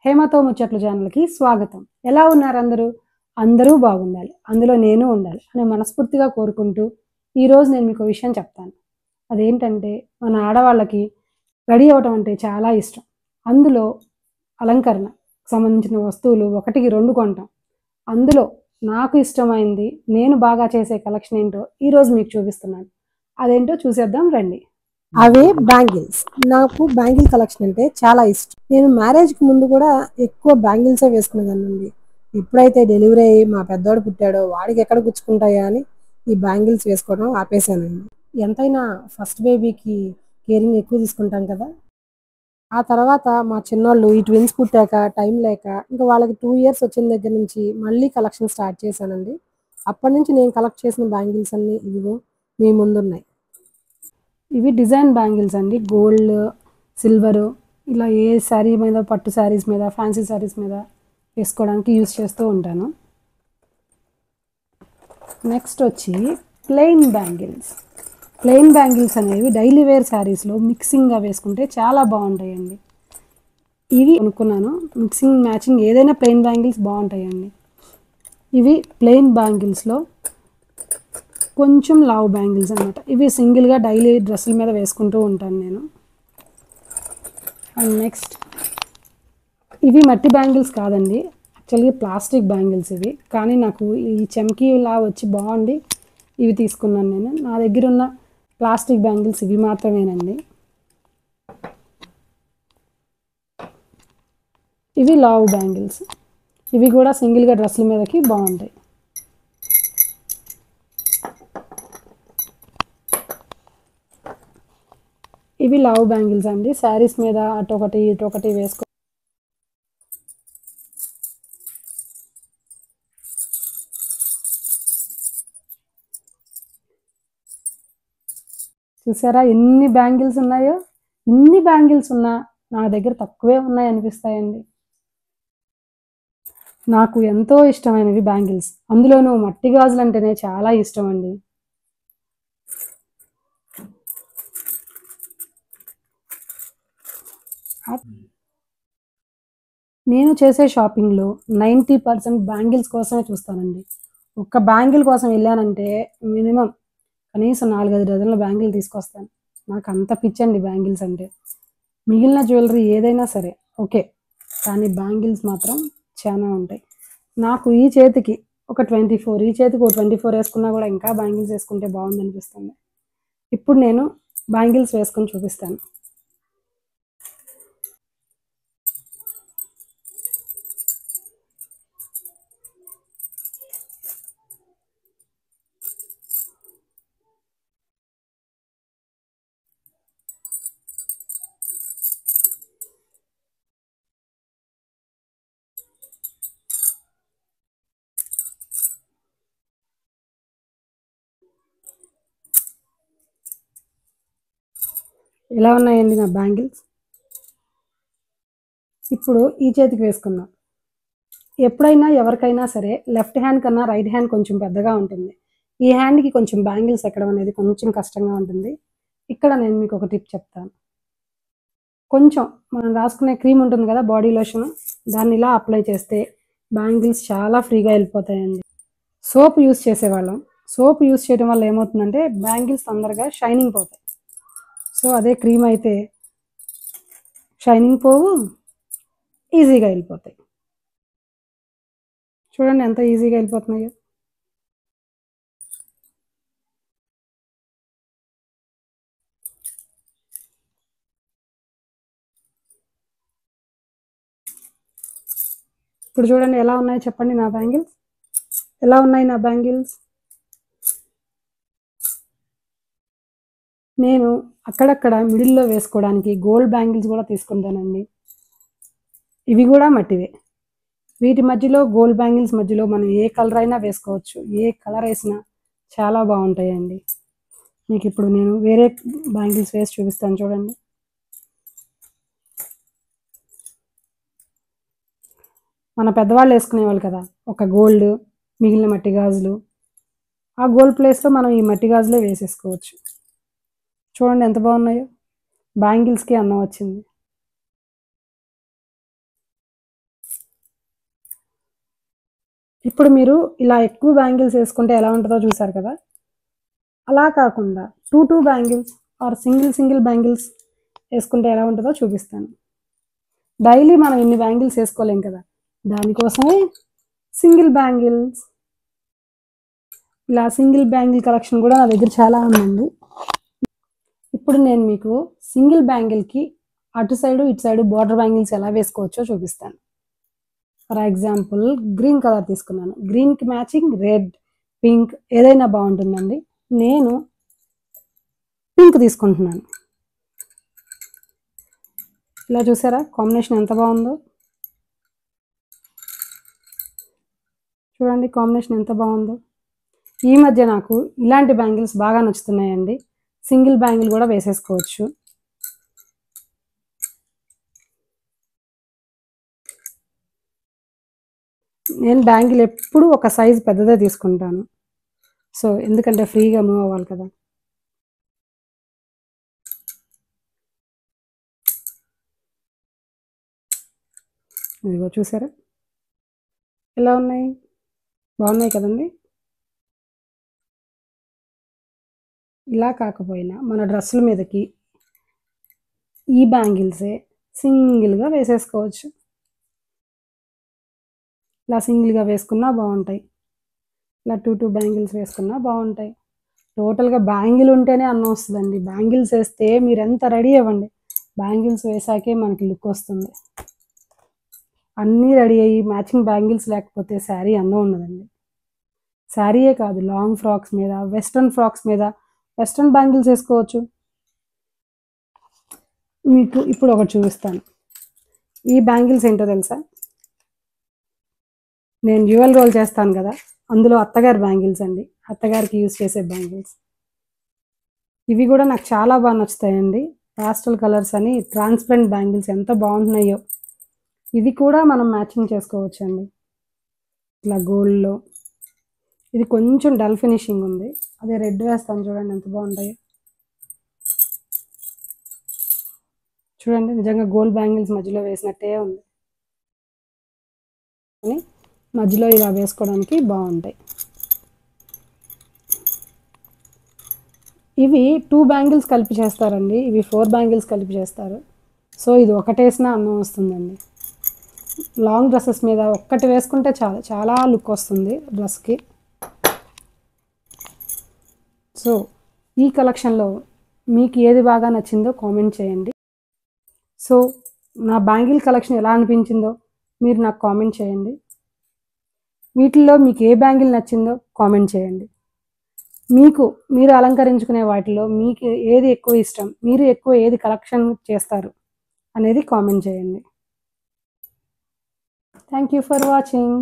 హేమతో ముచ్చట్లు ఛానల్‌కి స్వాగతం. ఎలా ఉన్నారు అందరూ? అందరూ బాగుండాలి. అందులో నేను ఉండాలి అని మనస్ఫూర్తిగా కోరుకుంటూ, ఈరోజు నేను మీకో విషయం చెప్తాను. అదేంటంటే, మన ఆడవాళ్ళకి రెడీ అవ్వటం అంటే చాలా ఇష్టం. అందులో అలంకరణకు సంబంధించిన వస్తువులు ఒకటికి 2 కొంటాం. అందులో నాకు ఇష్టమైంది, నేను బాగా చేసే కలెక్షన్ ఏంటో ఈరోజు మీకు చూపిస్తున్నాను. అదేంటో చూసేద్దాం రండి. అవే బ్యాంగిల్స్. నాకు బ్యాంగిల్ కలెక్షన్ అంటే చాలా ఇష్టం. నేను మ్యారేజ్కి ముందు కూడా ఎక్కువ బ్యాంగిల్సే వేసుకునేదాన్నండి. ఎప్పుడైతే డెలివరీ అయ్యి మా పెద్దోడు పుట్టాడో వాడికి ఎక్కడ గుచ్చుకుంటాయా అని ఈ బ్యాంగిల్స్ వేసుకోవడం ఆపేశానండి. ఎంతైనా ఫస్ట్ బేబీకి కేరింగ్ ఎక్కువ తీసుకుంటాం కదా. ఆ తర్వాత మా చిన్నోళ్ళు ఈ ట్విన్స్ పుట్టాక టైం లేక ఇంకా వాళ్ళకి 2 ఇయర్స్ వచ్చిన దగ్గర నుంచి మళ్ళీ కలెక్షన్ స్టార్ట్ చేశానండి. అప్పటి నుంచి నేను కలెక్ట్ చేసిన బ్యాంగిల్స్ అన్నీ ఇవిగో మీ ముందున్నాయి. ఇవి డిజైన్ బ్యాంగిల్స్ అండి. గోల్డ్, సిల్వరు ఇలా ఏ శారీ మీద, పట్టు శారీస్ మీద, ఫ్యాన్సీ శారీస్ మీద వేసుకోవడానికి యూస్ చేస్తూ ఉంటాను. నెక్స్ట్ వచ్చి ప్లెయిన్ బ్యాంగిల్స్. ప్లెయిన్ బ్యాంగిల్స్ అనేవి డైలీ వేర్ శారీస్లో మిక్సింగ్గా వేసుకుంటే చాలా బాగుంటాయండి. ఇవి అనుకున్నాను, మిక్సింగ్ మ్యాచింగ్ ఏదైనా ప్లెయిన్ బ్యాంగిల్స్ బాగుంటాయండి. ఇవి ప్లెయిన్ బ్యాంగిల్స్లో కొంచెం లావ్ బ్యాంగిల్స్ అనమాట. ఇవి సింగిల్గా డైలీ డ్రెస్సుల మీద వేసుకుంటూ ఉంటాను నేను. అండ్ నెక్స్ట్ ఇవి మట్టి బ్యాంగిల్స్ కాదండి, యాక్చువల్గా ప్లాస్టిక్ బ్యాంగిల్స్ ఇవి. కానీ నాకు ఈ చెమ్కీలా వచ్చి బాగుండి ఇవి తీసుకున్నాను నేను. నా దగ్గర ఉన్న ప్లాస్టిక్ బ్యాంగిల్స్ ఇవి మాత్రమేనండి. ఇవి లావ్ బ్యాంగిల్స్. ఇవి కూడా సింగిల్గా డ్రెస్సుల మీదకి బాగుంటాయి. ఇవి లావ్ బ్యాంగిల్స్ అండి. శారీస్ మీద అటొకటి ఇటొకటి వేసుకో. చూసారా ఎన్ని బ్యాంగిల్స్ ఉన్నాయో? ఇన్ని బ్యాంగిల్స్ ఉన్నా నా దగ్గర తక్కువే ఉన్నాయి అనిపిస్తాయండి. నాకు ఎంతో ఇష్టమైనవి బ్యాంగిల్స్, అందులోనూ మట్టి గాజులు అంటేనే చాలా ఇష్టం అండి. నేను చేసే షాపింగ్లో 90% బ్యాంగిల్స్ కోసమే చూస్తానండి. ఒక్క బ్యాంగిల్ కోసం వెళ్ళానంటే మినిమం కనీసం 4-5 డజన్ల బ్యాంగిల్ తీసుకొస్తాను. నాకు అంత పిచ్చండి బ్యాంగిల్స్ అంటే. మిగిలిన జ్యువెలరీ ఏదైనా సరే ఓకే, కానీ బ్యాంగిల్స్ మాత్రం చాలా ఉంటాయి. నాకు ఈ చేతికి ఒక 24, ఈ చేతికి ఒక 24 వేసుకున్నా కూడా ఇంకా బ్యాంగిల్స్ వేసుకుంటే బాగుంది అనిపిస్తుంది. ఇప్పుడు నేను బ్యాంగిల్స్ వేసుకొని చూపిస్తాను. ఎలా ఉన్నాయండి నా బ్యాంగిల్స్? ఇప్పుడు ఈ చేతికి వేసుకుందాం. ఎప్పుడైనా ఎవరికైనా సరే లెఫ్ట్ హ్యాండ్ కన్నా రైట్ హ్యాండ్ కొంచెం పెద్దగా ఉంటుంది. ఈ హ్యాండ్కి కొంచెం బ్యాంగిల్స్ ఎక్కడం అనేది కొంచెం కష్టంగా ఉంటుంది. ఇక్కడ నేను మీకు ఒక టిప్ చెప్తాను. కొంచెం మనం రాసుకునే క్రీమ్ ఉంటుంది కదా, బాడీ లోషన్, దాన్ని ఇలా అప్లై చేస్తే బ్యాంగిల్స్ చాలా ఫ్రీగా వెళ్ళిపోతాయండి. సోప్ యూస్ చేసేవాళ్ళం. సోప్ యూస్ చేయడం వల్ల ఏమవుతుందంటే బ్యాంగిల్స్ తొందరగా షైనింగ్ పోతాయి. సో అదే క్రీమ్ అయితే షైనింగ్ పోవు, ఈజీగా వెళ్ళిపోతాయి. చూడండి ఎంత ఈజీగా వెళ్ళిపోతున్నాయో. ఇప్పుడు చూడండి ఎలా ఉన్నాయో చెప్పండి నా బ్యాంగిల్స్. ఎలా ఉన్నాయి నా బ్యాంగిల్స్? నేను అక్కడక్కడ మిడిల్లో వేసుకోవడానికి గోల్డ్ బ్యాంగిల్స్ కూడా తీసుకుంటానండి. ఇవి కూడా మట్టివే. వీటి మధ్యలో గోల్డ్ బ్యాంగిల్స్ మధ్యలో మనం ఏ కలర్ అయినా వేసుకోవచ్చు. ఏ కలర్ వేసినా చాలా బాగుంటాయండి. మీకు ఇప్పుడు నేను వేరే బ్యాంగిల్స్ వేసి చూపిస్తాను చూడండి. మన పెద్దవాళ్ళు వేసుకునేవాళ్ళు కదా, ఒక గోల్డ్, మిగిలిన మట్టి గాజులు. ఆ గోల్డ్ ప్లేస్లో మనం ఈ మట్టి గాజులే వేసేసుకోవచ్చు. చూడండి ఎంత బాగున్నాయో. బ్యాంగిల్స్కి అందం వచ్చింది. ఇప్పుడు మీరు ఇలా ఎక్కువ బ్యాంగిల్స్ వేసుకుంటే ఎలా ఉంటుందో చూసారు కదా, అలా కాకుండా 2 బ్యాంగిల్స్ ఆర్ సింగిల్ బ్యాంగిల్స్ వేసుకుంటే ఎలా ఉంటుందో చూపిస్తాను. డైలీ మనం ఇన్ని బ్యాంగిల్స్ వేసుకోలేం కదా, దానికోసమే సింగిల్ బ్యాంగిల్స్. ఇలా సింగిల్ బ్యాంగిల్ కలెక్షన్ కూడా నా దగ్గర చాలా ఉందండి. ఇప్పుడు నేను మీకు సింగిల్ బ్యాంగిల్కి అటు సైడు ఇటు సైడు బార్డర్ బ్యాంగిల్స్ ఎలా వేసుకోవచ్చో చూపిస్తాను. ఫర్ ఎగ్జాంపుల్ గ్రీన్ కలర్ తీసుకున్నాను, గ్రీన్కి మ్యాచింగ్ రెడ్, పింక్ ఏదైనా బాగుంటుందండి. నేను పింక్ తీసుకుంటున్నాను. ఇలా చూసారా కాంబినేషన్ ఎంత బాగుందో, చూడండి కాంబినేషన్ ఎంత బాగుందో. ఈ మధ్య నాకు ఇలాంటి బ్యాంగిల్స్ బాగా నచ్చుతున్నాయండి. సింగిల్ బ్యాంగిల్ కూడా వేసేసుకోవచ్చు. నేను బ్యాంగిల్ ఎప్పుడు ఒక సైజ్ పెద్దదే తీసుకుంటాను, సో ఎందుకంటే ఫ్రీగా మూవ్ అవ్వాలి కదా. ఇదిగో చూసారా ఎలా ఉన్నాయి, బాగున్నాయి కదండి. ఇలా కాకపోయినా మన డ్రెస్సుల మీదకి ఈ బ్యాంగిల్సే సింగిల్గా వేసేసుకోవచ్చు. ఇలా సింగిల్గా వేసుకున్నా బాగుంటాయి, ఇలా 2 బ్యాంగిల్స్ వేసుకున్నా బాగుంటాయి. టోటల్గా బ్యాంగిల్ ఉంటేనే అన్నం వస్తుందండి. బ్యాంగిల్స్ వేస్తే మీరు ఎంత రెడీ అవ్వండి, బ్యాంగిల్స్ వేసాకే మనకి లుక్ వస్తుంది. అన్నీ రెడీ అయ్యి మ్యాచింగ్ బ్యాంగిల్స్ లేకపోతే శారీ అందం ఉండదండి. శారీయే కాదు, లాంగ్ ఫ్రాక్స్ మీద, వెస్ట్రన్ ఫ్రాక్స్ మీద వెస్ట్రన్ బ్యాంగిల్స్ వేసుకోవచ్చు. మీకు ఇప్పుడు ఒకటి చూపిస్తాను. ఈ బ్యాంగిల్స్ ఏంటో తెలుసా, నేను డ్యూయల్ రోల్ చేస్తాను కదా, అందులో అత్తగారి బ్యాంగిల్స్ అండి, అత్తగారికి యూజ్ చేసే బ్యాంగిల్స్. ఇవి కూడా నాకు చాలా బాగా నచ్చుతాయండి. పాస్టల్ కలర్స్ అని ట్రాన్స్పరెంట్ బ్యాంగిల్స్ ఎంత బాగుంటున్నాయో. ఇది కూడా మనం మ్యాచింగ్ చేసుకోవచ్చు అండి, ఇట్లా గోల్డ్లో. ఇది కొంచెం డల్ ఫినిషింగ్ ఉంది, అదే రెడ్ వేస్తాను చూడండి ఎంత బాగుంటాయో. చూడండి నిజంగా గోల్డ్ బ్యాంగిల్స్ మధ్యలో వేసినట్టే ఉంది, అని మధ్యలో ఇలా వేసుకోవడానికి బాగుంటాయి. ఇవి 2 బ్యాంగిల్స్ కలిపి చేస్తారండి, ఇవి 4 బ్యాంగిల్స్ కలిపి చేస్తారు. సో ఇది ఒకటేసినా అన్నం వస్తుందండి. లాంగ్ డ్రెస్సెస్ మీద ఒక్కటి వేసుకుంటే చాలా చాలా లుక్ వస్తుంది డ్రెస్కి. సో ఈ కలెక్షన్లో మీకు ఏది బాగా నచ్చిందో కామెంట్ చేయండి. సో నా బ్యాంగిల్ కలెక్షన్ ఎలా అనిపించిందో మీరు నాకు కామెంట్ చేయండి. వీటిల్లో మీకు ఏ బ్యాంగిల్ నచ్చిందో కామెంట్ చేయండి. మీరు అలంకరించుకునే వాటిలో మీకు ఏది ఎక్కువ ఇష్టం, మీరు ఎక్కువ ఏది కలెక్షన్ చేస్తారు అనేది కామెంట్ చేయండి. Thank you for watching.